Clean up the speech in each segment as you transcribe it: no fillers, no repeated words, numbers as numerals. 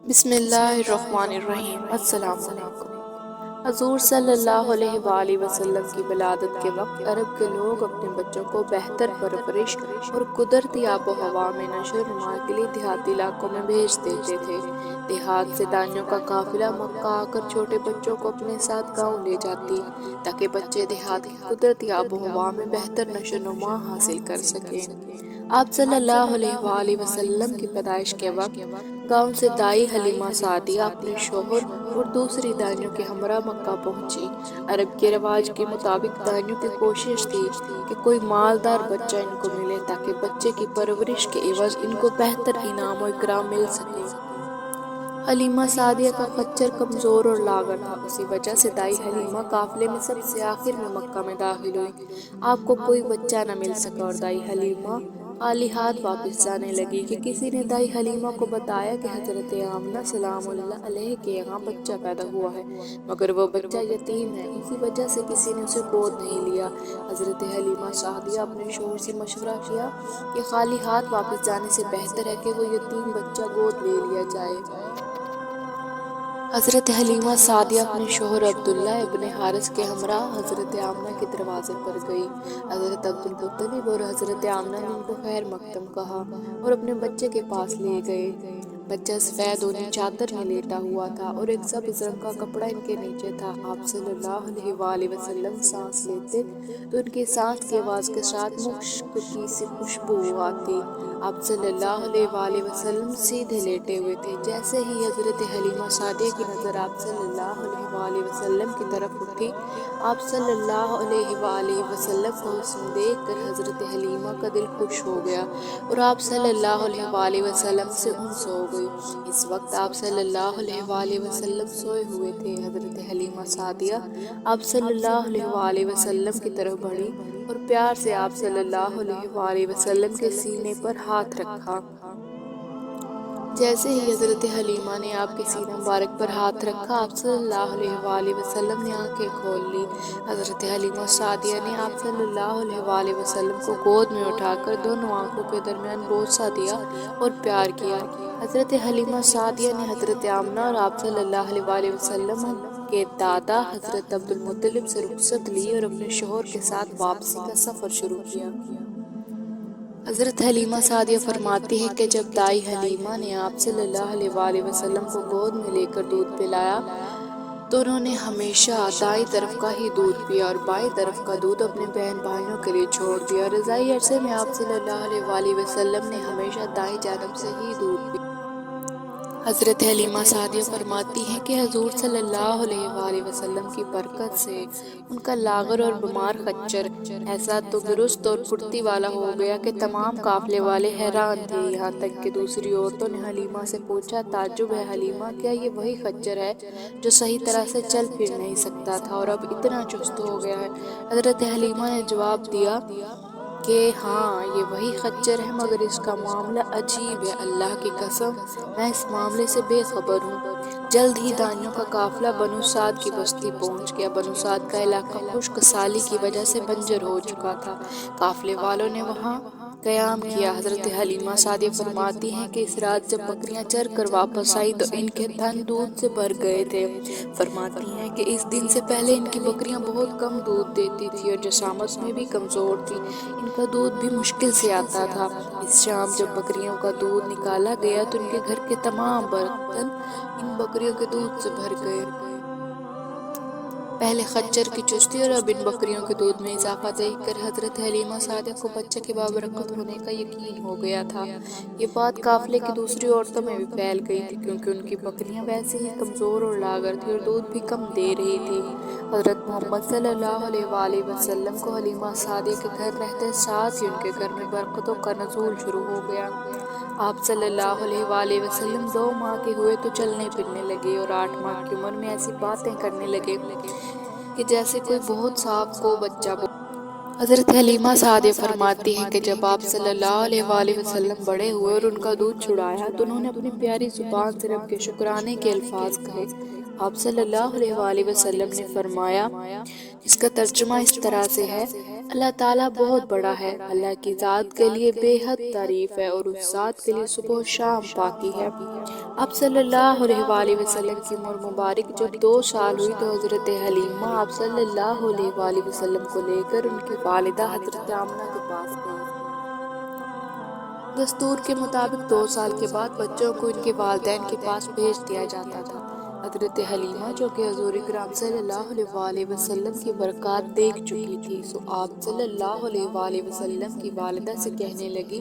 بسم اللہ الرحمن الرحیم۔ السلام علیکم۔ حضور صلی اللہ علیہ وآلہ وسلم کی ولادت کے وقت عرب کے لوگ اپنے بچوں کو بہتر پرورش اور قدرتی آب و ہوا میں نشو و نما کے لیے دیہاتی علاقوں میں بھیج دیتے تھے۔ دیہات سے دانیوں کا قافلہ مکہ آ کر چھوٹے بچوں کو اپنے ساتھ گاؤں لے جاتی تاکہ بچے دیہات کی قدرتی آب و ہوا میں بہتر نشو و نما حاصل کر سکیں۔ آپ صلی اللہ علیہ وآلہ وسلم کی پیدائش کے وقت گاؤں سے دائی حلیمہ سعدیہ اپنے شوہر اور دوسری دائیوں کے ہمراہ مکہ پہنچی۔ عرب کے رواج کے مطابق دائیوں کی کوشش تھی کہ کوئی مالدار بچہ ان کو ملے تاکہ بچے کی پرورش کے عوض ان کو بہتر انعام و اکرام مل سکے۔ حلیمہ سعدیہ کا خچر کمزور اور لاغر تھا، اسی وجہ سے دائی حلیمہ قافلے میں سب سے آخر میں مکہ میں داخل ہوئی۔ آپ کو کوئی بچہ نہ مل سکا اور دائی حلیمہ خالی ہاتھ واپس جانے لگی کہ کسی نے دائی حلیمہ کو بتایا کہ حضرت آمنہ سلام اللہ علیہ کے یہاں بچہ پیدا ہوا ہے، مگر وہ بچہ یتیم ہے، اسی وجہ سے کسی نے اسے گود نہیں لیا۔ حضرت حلیمہ سعدیہ اپنے شوہر سے مشورہ کیا کہ خالی ہاتھ واپس جانے سے بہتر ہے کہ وہ یتیم بچہ گود لے لیا جائے۔ حضرت حلیمہ سعدیہ اپنے شوہر عبداللہ ابن حارث کے ہمراہ حضرت آمنہ کے دروازے پر گئی۔ حضرت عبدالمطلب اور حضرت آمنہ نے ان کو خیر مقدم کہا اور اپنے بچے کے پاس لے گئے۔ بچہ سفید اونی چادر میں لیٹا ہوا تھا اور ایک سبز رنگ کا کپڑا ان کے نیچے تھا۔ آپ صلی اللہ علیہ وآلہ وسلم سانس لیتے تو ان کی سانس کی آواز کے ساتھ مشک کی سی خوشبو آتی۔ آپ صلی اللہ علیہ وآلہ وسلم سیدھے لیٹے ہوئے تھے۔ جیسے ہی حضرت حلیمہ سعدیہ کی نظر آپ صلی اللہ علیہ وآلہ وسلم کی طرف اٹھی، آپ صلی اللہ علیہ وآلہ وسلم کا حسن دیکھ کر حضرت حلیمہ کا دل خوش ہو گیا اور آپ صلی اللہ علیہ وآلہ وسلم سے انس ہو گئی۔ اس وقت آپ صلی اللہ علیہ وآلہ وسلم سوئے ہوئے تھے۔ حضرت حلیمہ سعدیہ آپ صلی اللہ علیہ وآلہ وسلم کی طرف بڑھی اور پیار سے آپ صلی اللہ علیہ وآلہ وسلم کے سینے پر ہاتھ رکھا۔ جیسے ہی حضرت حلیمہ نے آپ کے سینہ مبارک پر ہاتھ رکھا، آپ صلی اللہ علیہ وآلہ وسلم نے آنکھیں کھول لی۔ حضرت حلیمہ سعدیہ نے آپ صلی اللہ علیہ وآلہ وسلم کو گود میں اٹھا کر دونوں آنکھوں کے درمیان بوسہ دیا اور پیار کیا۔ حضرت حلیمہ سعدیہ نے حضرت آمنہ اور آپ صلی اللہ علیہ وآلہ وسلم کے دادا حضرت عبدالمطلب سے رخصت لی اور اپنے شوہر کے ساتھ واپسی کا سفر شروع کیا۔ حضرت حلیمہ سعدیہ فرماتی ہے کہ جب دائی حلیمہ نے آپ صلی اللہ علیہ وآلہ وسلم کو گود میں لے کر دودھ پلایا تو انہوں نے ہمیشہ دائیں طرف کا ہی دودھ پیا اور بائیں طرف کا دودھ اپنے بہن بھائیوں کے لیے چھوڑ دیا۔ رضاعی عرصے میں آپ صلی اللہ علیہ وآلہ وسلم نے ہمیشہ دائیں جانب سے ہی دودھ پیا۔ حضرت حلیمہ سعدیہ فرماتی ہیں کہ حضور صلی اللہ علیہ وآلہ وسلم کی برکت سے ان کا لاغر اور بیمار خچر ایسا تندرست اور پھرتی والا ہو گیا کہ تمام قافلے والے حیران تھے، یہاں تک کہ دوسری عورتوں نے حلیمہ سے پوچھا، تعجب ہے حلیمہ، کیا یہ وہی خچر ہے جو صحیح طرح سے چل پھر نہیں سکتا تھا اور اب اتنا چست ہو گیا ہے؟ حضرت حلیمہ نے جواب دیا کہ ہاں یہ وہی خچر ہے، مگر اس کا معاملہ عجیب ہے، اللہ کی قسم میں اس معاملے سے بے خبر ہوں۔ جلد ہی دانیوں کا قافلہ بنو سعد کی بستی پہنچ گیا۔ بنو سعد کا علاقہ خشک سالی کی وجہ سے بنجر ہو چکا تھا۔ قافلے والوں نے وہاں قیام کیا۔ حضرت حلیمہ سعدیہ فرماتی ہیں کہ اس رات جب بکریاں چر کر واپس آئی تو ان کے تھن دودھ سے بھر گئے تھے۔ فرماتی ہیں کہ اس دن سے پہلے ان کی بکریاں بہت کم دودھ دیتی تھی اور جسامت میں بھی کمزور تھی، ان کا دودھ بھی مشکل سے آتا تھا۔ اس شام جب بکریوں کا دودھ نکالا گیا تو ان کے گھر کے تمام برتن ان بکریوں کے دودھ سے بھر گئے۔ پہلے خچر کی چستی اور اب ان بکریوں کے دودھ میں اضافہ دیکھ کر حضرت حلیمہ سعدیہ کو بچے کے بابرکت ہونے کا یقین ہو گیا تھا۔ یہ بات قافلے کی دوسری عورتوں میں بھی پھیل گئی تھی، کیونکہ ان کی بکریاں ویسے ہی کمزور اور لاغر تھی اور دودھ بھی کم دے رہی تھی۔ حضرت محمد صلی اللہ علیہ وآلہ وسلم کو حلیمہ سعدیہ کے گھر رہتے ساتھ ہی ان کے گھر میں برکتوں کا نزول شروع ہو گیا۔ آپ صلی اللہ علیہ وآلہ وسلم 2 ماہ کے ہوئے تو چلنے پھرنے لگے اور 8 ماہ کی عمر میں ایسی باتیں کرنے لگے کہ جیسے کوئی بہت صاف کو بچہ بول۔ حضرت حلیمہ سعدیہ فرماتی ہیں کہ جب آپ صلی اللہ علیہ وآلہ وسلم بڑے ہوئے اور ان کا دودھ چھڑایا تو انہوں نے اپنی پیاری زبان سے رب کے شکرانے کے الفاظ کہے۔ آپ صلی اللہ علیہ وآلہ وسلم نے فرمایا، جس کا ترجمہ اس طرح سے ہے، اللہ تعالیٰ بہت بڑا ہے، اللہ کی ذات کے لیے بے حد تعریف ہے اور اس ذات کے لیے صبح و شام پاکی ہے۔ آپ صلی اللہ علیہ وآلہ وسلم کی عمر مبارک جب 2 سال ہوئی تو حضرت حلیمہ آپ صلی اللہ علیہ وآلہ وسلم کو لے کر ان کی والدہ حضرت آمنہ کے پاس گئی۔ دستور کے مطابق 2 سال کے بعد بچوں کو ان کے والدین کے پاس بھیج دیا جاتا تھا۔ حضرت حلیمہ جو کہ حضور اکرم صلی اللہ علیہ وآلہ وسلم کی برکات دیکھ چکی تھی، سو آپ صلی اللہ علیہ وآلہ وسلم کی والدہ سے کہنے لگی،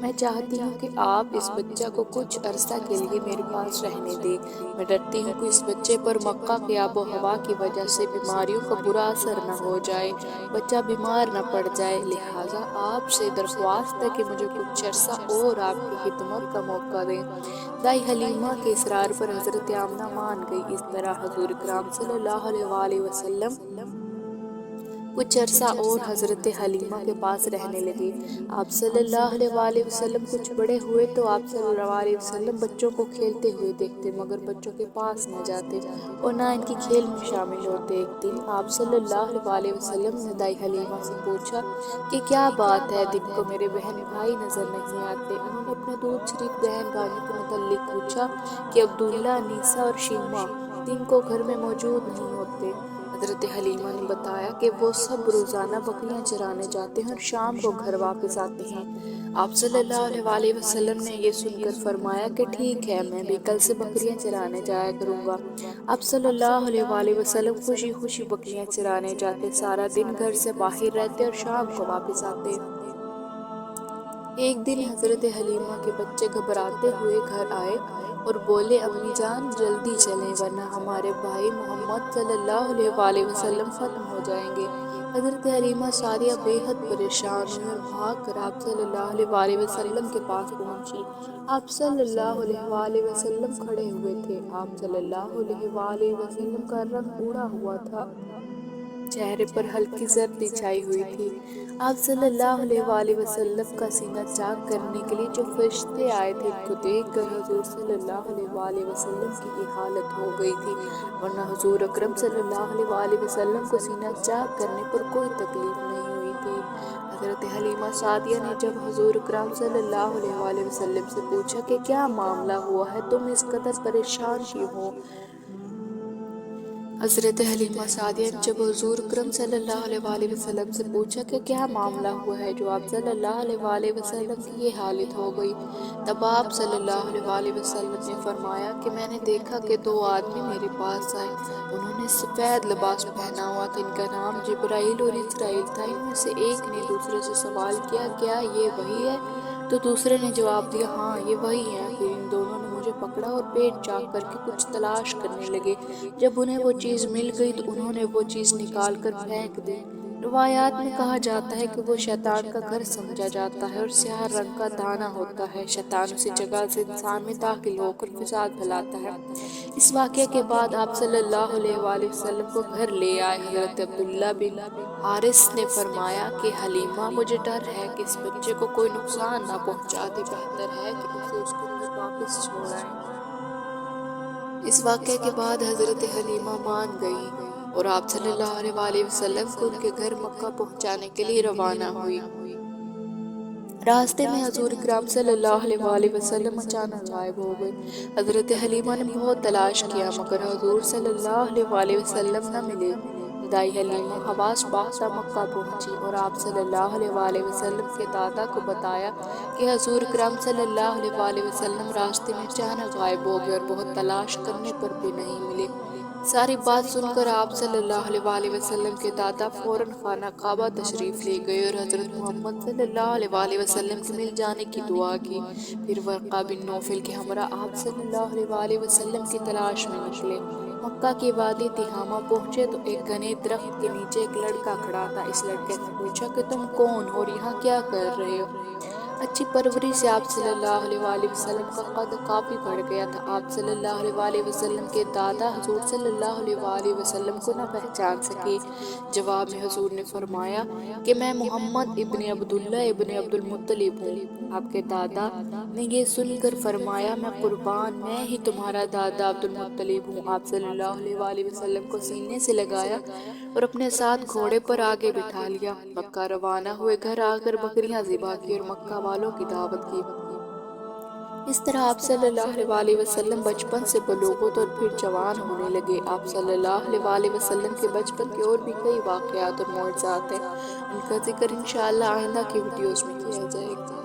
میں چاہتی ہوں کہ آپ اس بچہ کو کچھ عرصہ کے لیے میرے پاس رہنے دیں۔ میں ڈرتی ہوں کہ اس بچے پر مکہ کی آب و ہوا کی وجہ سے بیماریوں کا برا اثر نہ ہو جائے، بچہ بیمار نہ پڑ جائے، لہٰذا آپ سے درخواست ہے کہ مجھے کچھ عرصہ اور آپ کی خدمت کا موقع دیں۔ دائی حلیمہ کے اصرار پر حضرت آمنہ مان گئی۔ اس طرح حضور اکرم صلی اللہ علیہ وآلہ وسلم کچھ عرصہ اور حضرت حلیمہ کے پاس رہنے لگے۔ آپ صلی اللہ علیہ وآلہ وسلم کچھ بڑے ہوئے تو آپ صلی اللہ علیہ وسلم بچوں کو کھیلتے ہوئے دیکھتے، مگر بچوں کے پاس نہ جاتے اور نہ ان کی کھیل میں شامل ہوتے۔ ایک دن آپ صلی اللہ علیہ وآلہ وسلم نے دائی حلیمہ سے پوچھا کہ کیا بات ہے، دن کو میرے بہن بھائی نظر نہیں آتے؟ انہوں نے اپنے دودھ شریف بہن بھائیوں کے متعلق پوچھا کہ عبداللہ، نیسا اور شیمہ دن کو گھر میں موجود نہیں ہوتے۔ حضرت حلیمہ نے بتایا کہ وہ سب روزانہ بکریاں چرانے جاتے ہیں اور شام کو گھر واپس آتے ہیں۔ آپ صلی اللہ علیہ وآلہ وسلم نے یہ سن کر فرمایا کہ ٹھیک ہے، میں بھی کل سے بکریاں چرانے جایا کروں گا۔ آپ صلی اللہ علیہ وآلہ وسلم خوشی خوشی بکریاں چرانے جاتے، سارا دن گھر سے باہر رہتے اور شام کو واپس آتے۔ ایک دن حضرت حلیمہ کے بچے گھبراتے ہوئے گھر آئے اور بولے، امی جان جلدی چلیں ورنہ ہمارے بھائی محمد صلی اللہ علیہ وآلہ وسلم ختم ہو جائیں گے۔ حضرت حلیمہ سعدیہ بے حد پریشان ہوئی اور بھاگ کر آپ صلی اللہ علیہ وآلہ وسلم کے پاس پہنچی۔ آپ صلی اللہ علیہ وآلہ وسلم کھڑے ہوئے تھے۔ آپ صلی اللہ علیہ وآلہ وسلم کا رنگ اڑا ہوا تھا، چہرے پر ہلکی زردی چھائی ہوئی تھی۔ آپ صلی اللہ علیہ وآلہ وسلم کا سینہ چاک کرنے کے لیے جو فرشتے آئے تھے ان کو دیکھ کر حضور صلی اللہ علیہ وآلہ وسلم کی یہ حالت ہو گئی تھی، ورنہ حضور اکرم صلی اللہ علیہ وآلہ وسلم کو سینہ چاک کرنے پر کوئی تکلیف نہیں ہوئی تھی۔ حضرت حلیمہ سعدیہ نے جب حضور اکرم صلی اللہ علیہ وآلہ وسلم سے پوچھا کہ کیا معاملہ ہوا ہے، تم اس قدر پریشان کیوں ہو؟ حضرت حلیمہ سعدیہ نے جب حضور اکرم صلی اللہ علیہ وآلہ وسلم سے پوچھا کہ کیا معاملہ ہوا ہے جو آپ صلی اللہ علیہ وآلہ وسلم کی یہ حالت ہو گئی، تب آپ صلی اللہ علیہ وآلہ وسلم نے فرمایا کہ میں نے دیکھا کہ 2 آدمی میرے پاس آئے، انہوں نے سفید لباس پہنا ہوا تھا، ان کا نام جبرائیل اور اسرائیل تھا۔ ان میں سے ایک نے دوسرے سے سوال کیا، کیا یہ وہی ہے؟ تو دوسرے نے جواب دیا، ہاں یہ وہی ہے۔ پھر ان دونوں نے مجھے پکڑا اور پیٹ چاک کر کے کچھ تلاش کرنے لگے۔ جب انہیں وہ چیز مل گئی تو انہوں نے وہ چیز نکال کر پھینک دی۔ روایات میں کہا جاتا ہے کہ وہ شیطان کا گھر سمجھا جاتا ہے اور سیاہ رنگ کا دانہ ہوتا ہے۔ شیطان اسی جگہ سے انسان میں داخل ہو کر فساد پھیلاتا ہے۔ اس واقعے کے بعد آپ صلی اللہ علیہ وآلہ وسلم کو گھر لے آئے۔ حضرت عبداللہ بن حارث نے فرمایا کہ حلیمہ، مجھے ڈر ہے کہ اس بچے کو کوئی نقصان نہ پہنچا دے، بہتر ہے کہ اسے اس کے گھر واپس چھوڑائیں۔ اس واقعے کے بعد حضرت حلیمہ مان گئی اور آپ صلی اللہ علیہ وآلہ وسلم کو ان کے گھر مکہ پہنچانے کے لیے روانہ ہوئی۔ راستے میں حضور اکرم صلی اللہ علیہ وآلہ وسلم اچانک غائب ہو گئے۔ حضرت حلیمہ نے بہت تلاش کیا مگر حضور صلی اللہ علیہ وآلہ وسلم نہ ملے۔ دائی حلیمہ حواس باختہ مکہ پہنچی اور آپ صلی اللہ علیہ وآلہ وسلم کے دادا کو بتایا کہ حضور اکرم صلی اللہ علیہ وآلہ وسلم راستے میں اچانک غائب ہو گئے اور بہت تلاش کرنے پر بھی نہیں ملے۔ ساری بات سن کر آپ صلی اللہ علیہ وآلہ وسلم کے دادا فوراً خانہ کعبہ تشریف لے گئے اور حضرت محمد صلی اللہ علیہ وآلہ وسلم کے مل جانے کی دعا کی۔ پھر ورقہ بن نوفل کے ہمراہ آپ صلی اللہ علیہ وآلہ وسلم کی تلاش میں نکلے۔ مکہ کی وادی تہامہ پہنچے تو ایک گھنے درخت کے نیچے ایک لڑکا کھڑا تھا۔ اس لڑکے نے پوچھا کہ تم کون ہو اور یہاں کیا کر رہے ہو؟ اچھی پرورش سے آپ صلی اللہ علیہ وآلہ وسلم کا قد کافی بڑھ گیا تھا۔ آپ صلی اللہ علیہ وآلہ وسلم کے دادا حضور صلی اللہ علیہ وآلہ وسلم کو نہ پہچان سکے۔ جواب میں حضور نے فرمایا کہ میں محمد ابن عبداللہ ابن عبد المطلب ہوں۔ آپ کے دادا نے یہ سن کر فرمایا میں قربان، میں ہی تمہارا دادا عبد المطلب ہوں۔ آپ صلی اللہ علیہ وآلہ وسلم کو سینے سے لگایا اور اپنے ساتھ گھوڑے پر آگے بٹھا لیا۔ مکہ روانہ ہوئے، گھر آ کر بکریاں ذبح کی اور مکہ والوں کی دعوت کی۔ اس طرح آپ صلی اللہ علیہ وآلہ وسلم بچپن سے بلوغت اور پھر جوان ہونے لگے۔ آپ صلی اللہ علیہ وآلہ وسلم کے بچپن کے اور بھی کئی واقعات اور معجزات ہیں، ان کا ذکر انشاءاللہ آئندہ کی ویڈیوز میں کیا جائے گا۔